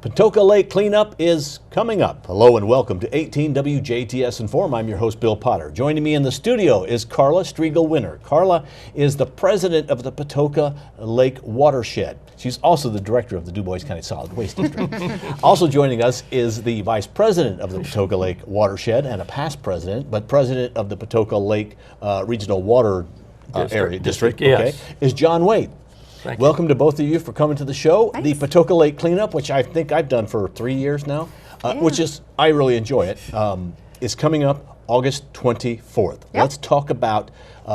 Patoka Lake Clean-Up is coming up. Hello and welcome to 18 WJTS in.form. I'm your host, Bill Potter. Joining me in the studio is Carla Striegel-Winner. Carla is the president of the Patoka Lake Watershed. She's also the director of the Du Bois County Solid Waste District. Also joining us is the vice president of the Patoka Lake Watershed and a past president, but president of the Patoka Lake Regional Water Area District, yes. is John Wade. Welcome to both of you for coming to the show. Thanks. The Patoka Lake Cleanup, which I think I've done for 3 years now, which is, I really enjoy it, is coming up August 24th. Yep. Let's talk about,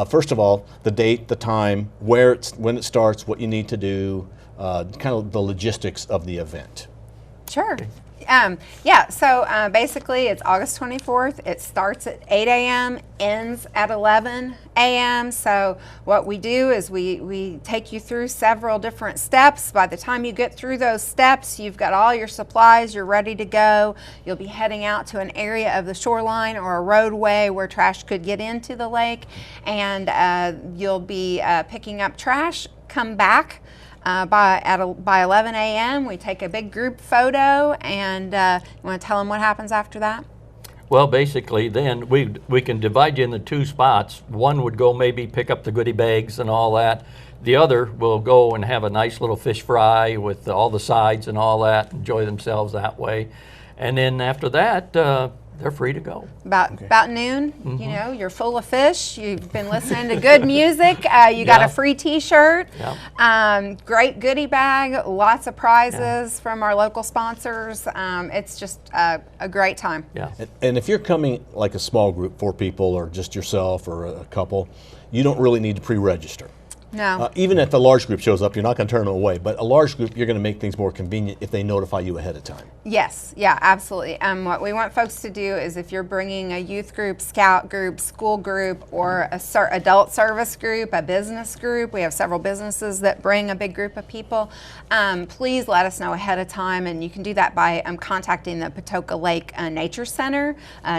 first of all, the date, the time, when it starts, what you need to do, kind of the logistics of the event. Sure. So basically it's August 24th. It starts at 8 a.m., ends at 11 a.m. So what we do is we take you through several different steps. By the time you get through those steps, you've got all your supplies, you're ready to go. You'll be heading out to an area of the shoreline or a roadway where trash could get into the lake, and you'll be picking up trash, come back. By 11 a.m. we take a big group photo, and you want to tell them what happens after that? Well, basically then we can divide you into two spots. One would go maybe pick up the goodie bags and all that. The other will go and have a nice little fish fry with all the sides and all that, enjoy themselves that way. And then after that, they're free to go. About noon, you know, you're full of fish, you've been listening to good music, you got a free t-shirt, great goodie bag, lots of prizes from our local sponsors. It's just a great time. Yeah. And if you're coming like a small group, 4 people or just yourself or a couple, you don't really need to pre-register. No. Even if a large group shows up, you're not going to turn them away. But a large group, you're going to make things more convenient if they notify you ahead of time. Yes, yeah, absolutely. What we want folks to do is if you're bringing a youth group, scout group, school group, or a adult service group, a business group, we have several businesses that bring a big group of people, please let us know ahead of time, and you can do that by contacting the Patoka Lake Nature Center.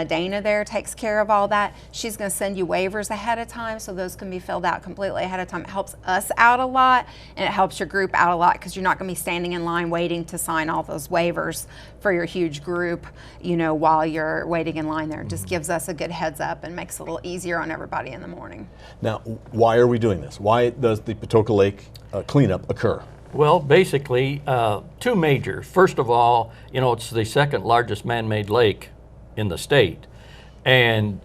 Dana there takes care of all that. She's going to send you waivers ahead of time, so those can be filled out completely ahead of time. It helps us out a lot, and it helps your group out a lot because you're not going to be standing in line waiting to sign all those waivers for your huge group, you know, while you're waiting in line there. It just gives us a good heads up and makes it a little easier on everybody in the morning. Now, why are we doing this? Why does the Patoka Lake cleanup occur? Well, basically, two majors. First of all, you know, it's the second largest man-made lake in the state, and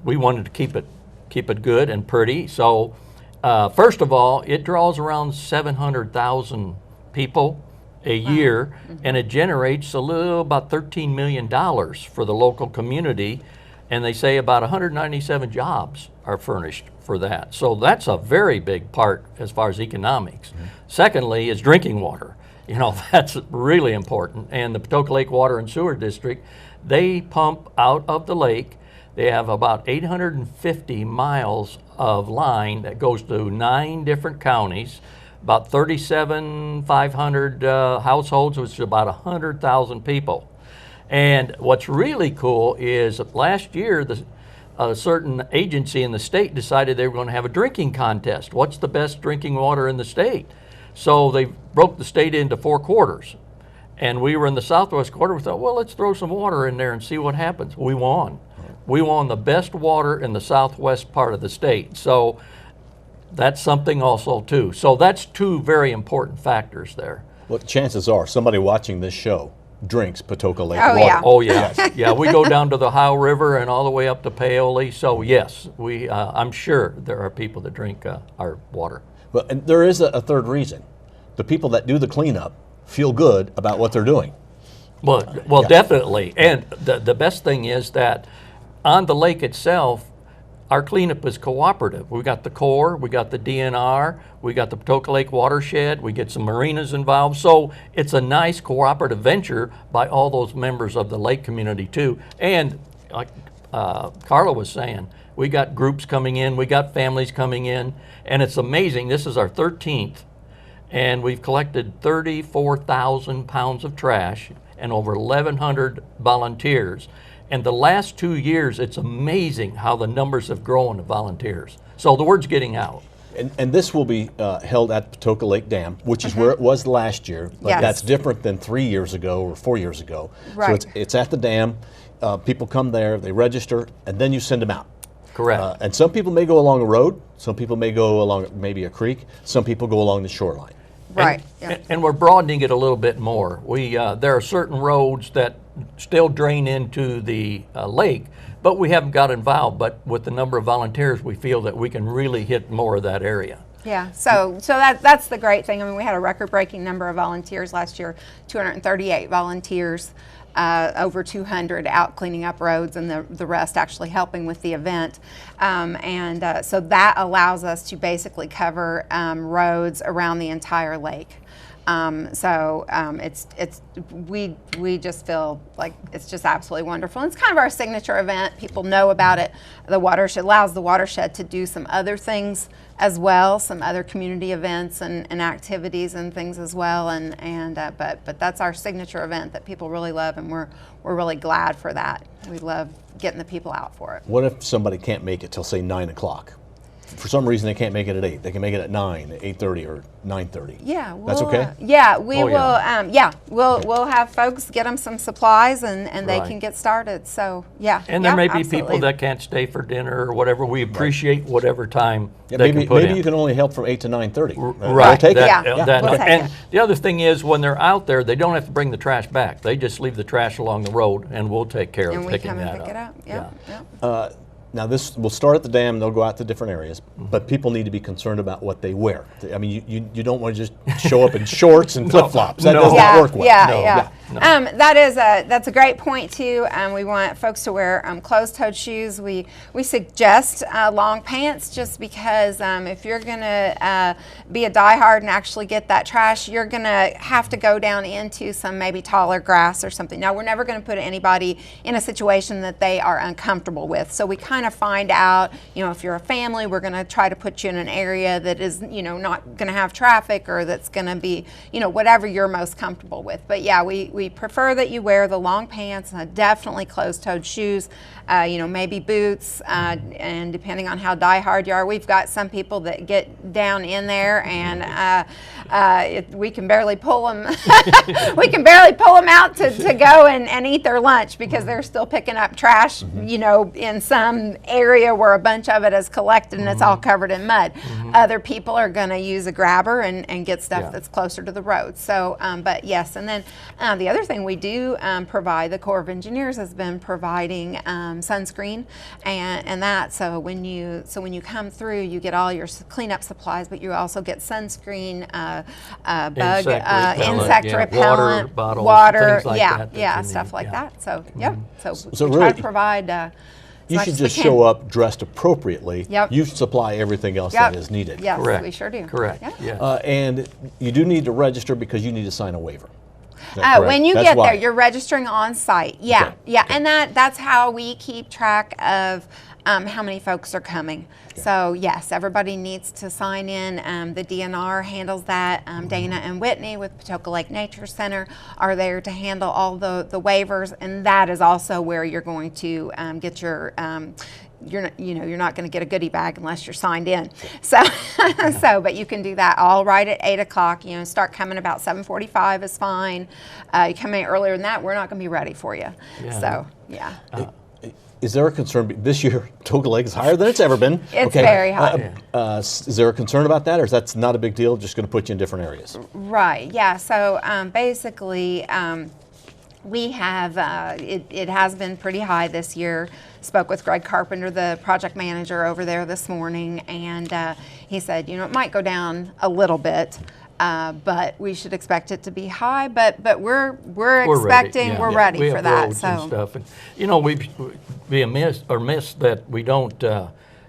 we wanted to keep it good and pretty. So, first of all, it draws around 700,000 people a year, and it generates about $13 million for the local community, and they say about 197 jobs are furnished for that. So that's a very big part as far as economics. Secondly is drinking water. You know, that's really important. And the Patoka Lake Water and Sewer District, they pump out of the lake. They have about 850 miles of line that goes to 9 different counties, about 37,500 households, which is about 100,000 people. And what's really cool is last year, a certain agency in the state decided they were going to have a drinking contest. What's the best drinking water in the state? So they broke the state into 4 quarters. And we were in the southwest quarter. We thought, well, let's throw some water in there and see what happens. We won. We won the best water in the southwest part of the state. So that's something also too. So that's 2 very important factors there. Well, chances are somebody watching this show drinks Patoka Lake Oh, water. yeah. Oh yeah, yeah. We go down to the Ohio River and all the way up to Paoli. So yes, I'm sure there are people that drink our water. Well, and there is a third reason. The people that do the cleanup feel good about what they're doing. Well, definitely. And the best thing is that on the lake itself, our cleanup is cooperative. We got the Corps, we got the DNR, we got the Patoka Lake Watershed, we get some marinas involved. So it's a nice cooperative venture by all those members of the lake community too. And like Carla was saying, we got groups coming in, we got families coming in, and it's amazing. This is our 13th, and we've collected 34,000 pounds of trash and over 1,100 volunteers. And the last 2 years, it's amazing how the numbers have grown of volunteers. So the word's getting out. And this will be held at Patoka Lake Dam, which is where it was last year, but Yes. that's different than 3 years ago or 4 years ago. Right. So it's at the dam. People come there, they register, and then you send them out. Correct. And some people may go along a road, some people may go along maybe a creek, some people go along the shoreline. Right. And we're broadening it a little bit more. There are certain roads that still drain into the lake, but we haven't got involved. But with the number of volunteers, we feel that we can really hit more of that area. Yeah, so that's the great thing. I mean, we had a record-breaking number of volunteers last year, 238 volunteers, over 200 out cleaning up roads, and the rest actually helping with the event. So that allows us to basically cover roads around the entire lake. We just feel like it's just absolutely wonderful. And it's kind of our signature event. People know about it. The watershed allows the watershed to do some other things as well, some other community events and activities and things as well. But that's our signature event that people really love, and we're really glad for that. We love getting the people out for it. What if somebody can't make it till, say, 9 o'clock? For some reason, they can't make it at 8. They can make it at 9, 8:30, or 9:30. Yeah, that's okay. Yeah, we Oh, will. yeah. We'll have folks get them some supplies, and they Right. can get started. So yeah. And there yeah, may be absolutely. people that can't stay for dinner or whatever. We appreciate whatever time Yeah, they maybe can put maybe in. you can only help from 8 to 9:30. We'll Right. take it. Yeah. That- We'll take and it. the other thing is, when they're out there, they don't have to bring the trash back. They just leave the trash along the road, and we'll take care And of we picking come and that pick it up. Yep. Yep. Now this will start at the dam. They'll go out to different areas, but people need to be concerned about what they wear. I mean, you don't want to just show up in shorts and flip flops. That No. does not work well. That's a great point too. We want folks to wear closed-toed shoes. We suggest long pants, just because if you're gonna be a diehard and actually get that trash, you're gonna have to go down into some maybe taller grass or something. Now, we're never gonna put anybody in a situation that they are uncomfortable with. So we kind of find out, if you're a family, we're gonna try to put you in an area that is, not gonna have traffic, or that's gonna be, whatever you're most comfortable with. But yeah, we prefer that you wear the long pants, definitely closed-toed shoes, maybe boots, and depending on how diehard you are, we've got some people that get down in there and we can barely pull them. We can barely pull them out to go and eat their lunch, because they're still picking up trash, in some area where a bunch of it is collected and it's all covered in mud. Other people are going to use a grabber and get stuff that's closer to the road. So, but yes, and then the other thing we do provide, the Corps of Engineers has been providing sunscreen and that. So when you come through, you get all your cleanup supplies, but you also get sunscreen, bug, insect repellent, water, bottles, things like that stuff need. like that. So So we try really, to provide. you should just show up dressed appropriately. Yep. You supply everything else that is needed. Yes, Correct. we sure do. Correct. Yep. Yeah. And you do need to register because you need to sign a waiver. Is that correct? When you That's get why. there, you're registering on site. Yeah, Okay. yeah, and that's how we keep track of how many folks are coming. So yes, everybody needs to sign in. The DNR handles that. Dana and Whitney with Patoka Lake Nature Center are there to handle all the waivers, and that is also where you're going to get your. You're not going to get a goodie bag unless you're signed in. So, but you can do that all right at 8 o'clock. Start coming about 7:45 is fine. You come in earlier than that, we're not going to be ready for you. Yeah. So, yeah. Is there a concern this year? Patoka Lake is higher than it's ever been. It's very high. Is there a concern about that, or is that not a big deal? Just going to put you in different areas? Right. Yeah. So basically. We have, it has been pretty high this year. Spoke with Greg Carpenter, the project manager over there this morning, and he said, it might go down a little bit, but we should expect it to be high. But we're expecting, we're ready we for have that. roads So and stuff. And, we'd be amiss that we don't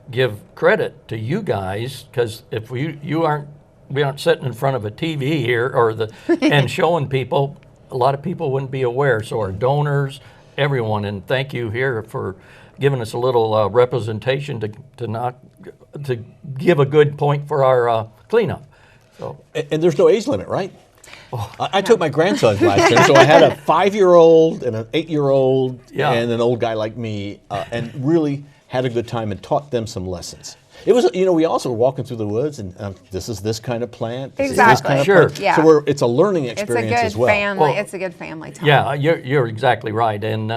give credit to you guys, because if we aren't sitting in front of a TV here and showing people, a lot of people wouldn't be aware. So our donors, everyone, and thank you here for giving us a little representation to give a good point for our cleanup. So, and there's no age limit, right? I took my grandsons last year, so I had a 5-year-old and an 8-year-old and an old guy like me, and really had a good time and taught them some lessons. It was, you know, we also were walking through the woods, and this is this kind of plant. This Exactly. is this kind of Sure. plant. Yeah. So it's a learning It's a experience good as well. family. Well, It's a good family time. Yeah, you're exactly right, and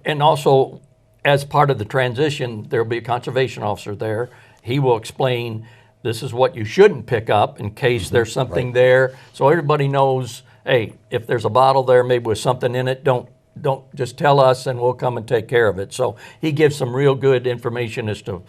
and also as part of the transition, there'll be a conservation officer there. He will explain this is what you shouldn't pick up in case there's something there, so everybody knows. Hey, if there's a bottle there, maybe with something in it, don't just tell us, and we'll come and take care of it. So he gives some real good information as to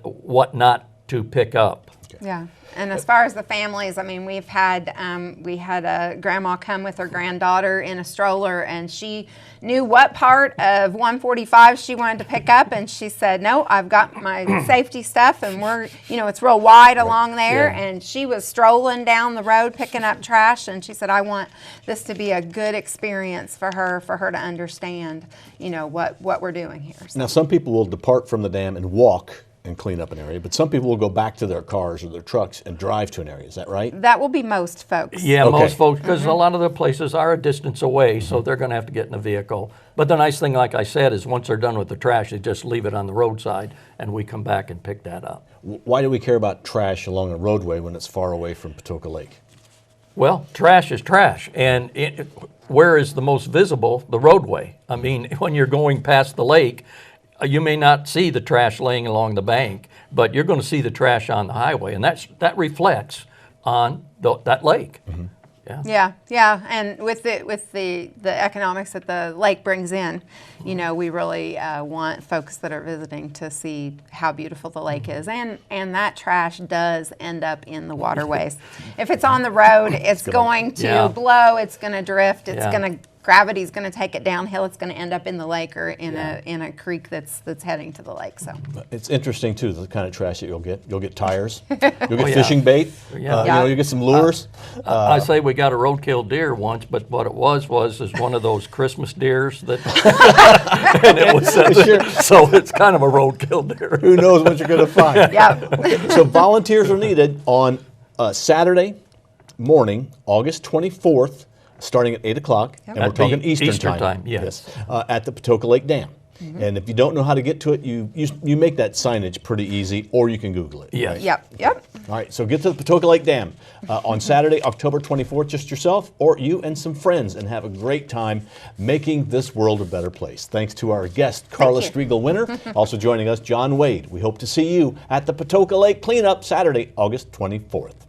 what not to pick up. Yeah, and as far as the families, I mean, we had a grandma come with her granddaughter in a stroller, and she knew what part of 145 she wanted to pick up, and she said, "No, I've got my safety stuff, and it's real wide along there." Yeah. And she was strolling down the road picking up trash, and she said, "I want this to be a good experience for her to understand, what we're doing here." So. Now, some people will depart from the dam and walk and clean up an area, but some people will go back to their cars or their trucks and drive to an area. Is that right? That will be most folks. Yeah, Okay. most folks, because a lot of the places are a distance away, so they're going to have to get in a vehicle. But the nice thing, like I said, is once they're done with the trash, they just leave it on the roadside, and we come back and pick that up. Why do we care about trash along a roadway when it's far away from Patoka Lake? Well, trash is trash, and where is the most visible? The roadway. I mean, when you're going past the lake, you may not see the trash laying along the bank, but you're going to see the trash on the highway, and that reflects on that lake. Yeah, and with the economics that the lake brings in, we really want folks that are visiting to see how beautiful the lake is, and that trash does end up in the waterways. If it's on the road, it's going to blow, it's going to drift, gravity's going to take it downhill. It's going to end up in the lake or in a creek that's heading to the lake. So it's interesting too, the kind of trash that you'll get. You'll get tires. You'll get fishing bait. You get some lures. I say we got a roadkill deer once, but what it was one of those Christmas deers that, and it was so it's kind of a roadkill deer. Who knows what you're going to find? yeah. So volunteers are needed on Saturday morning, August 24th. Starting at 8 o'clock, and we're talking Eastern time. Yes. At the Patoka Lake Dam. And if you don't know how to get to it, you make that signage pretty easy, or you can Google it. Yes. Right? Yep. All right, so get to the Patoka Lake Dam on Saturday, October 24th, just yourself or you and some friends, and have a great time making this world a better place. Thanks to our guest, Carla Striegel-Winner. Also joining us, John Wade. We hope to see you at the Patoka Lake Clean-Up Saturday, August 24th.